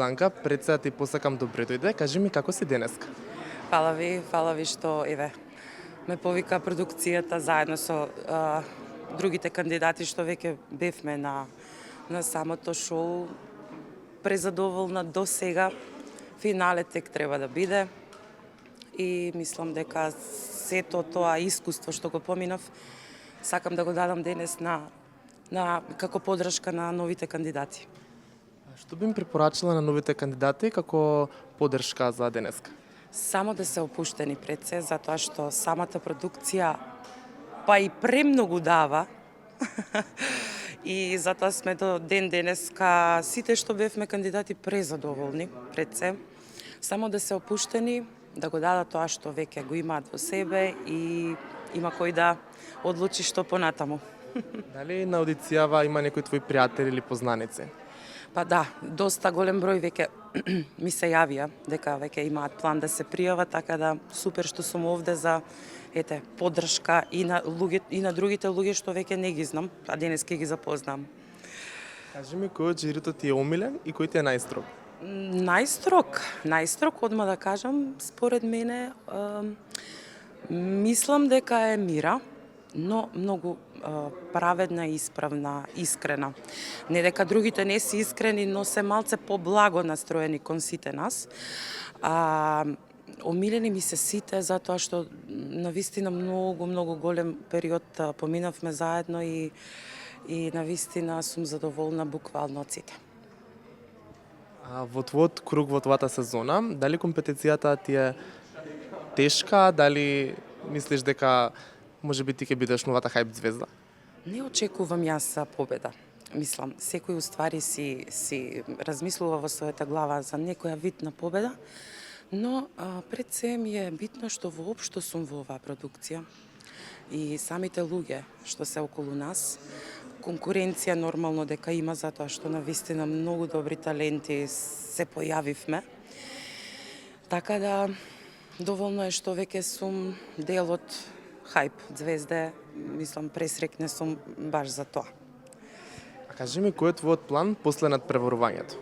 Слободанка, пред се да ти посакам добре дојде. Кажи ми како си денеска? Фала ви што ме повика продукцијата заедно со другите кандидати што веќе бевме на самото шоу. Презадоволна до сега. Финале тек треба да биде. И мислам дека сето тоа искуство што го поминав, сакам да го дадам денес како подршка на новите кандидати. Што би им препорачала на новите кандидати како поддршка за денеска? Само да се опуштени пред се, затоа што самата продукција па и премногу дава. И затоа сме до ден денеска сите што бевме кандидати презадоволни пред се. Само да се опуштени, да го дадат тоа што веќе го имаат во себе и има кој да одлучи што понатаму. Дали на аудицијава има некои твои пријатели или познаници? Па да, доста голем број веќе ми се јавија дека веќе имаат план да се пријават, така да супер што сум овде за поддршка и на другите луѓе што веќе не ги знам, а денес ќе ги запознам. Кажи ми кој од жирито ти е омилен и кој ти е најстрог? Најстрог, одма да кажам, според мене, мислам дека е Мира, но многу праведна, исправна, искрена. Не дека другите не се искрени, но се малце поблаго настроени кон сите нас. Омилени ми се сите затоа што навистина многу голем период поминавме заедно и навистина сум задоволна буквално од сите. Во твојот круг во твојата сезона, дали компетицијата ти е тешка, дали мислиш дека можеби ти ќе бидеш новата хајп звезда? Не очекувам јас победа. Мислам, секој уствари си размислува во својата глава за некоја вид на победа, но пред се ми е битно што воопшто сум во оваа продукција и самите луѓе што се околу нас. Конкуренција нормално дека има, затоа што навистина многу добри таленти се појавивме. Така да доволно е што веќе сум дел од хајп звезде, мислам пресрекна сум баш за тоа. А кажи ми кој е твојот план после надпреварувањето?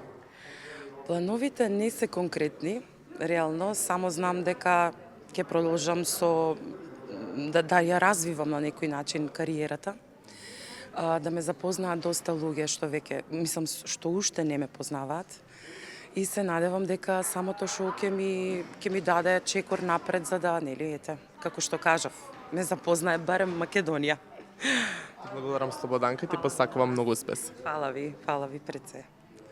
Плановите не се конкретни, реално, само знам дека ќе продолжам да ја развивам на некој начин кариерата, да ме запознаат доста луѓе што веќе, мислам, што уште не ме познаваат. И се надевам дека самото шоу ќе ми даде чекор напред за да, како што кажав, ме запознае барем Македонија. Благодарам Слободанка и ти посакувам многу успех. Фала ви пред се.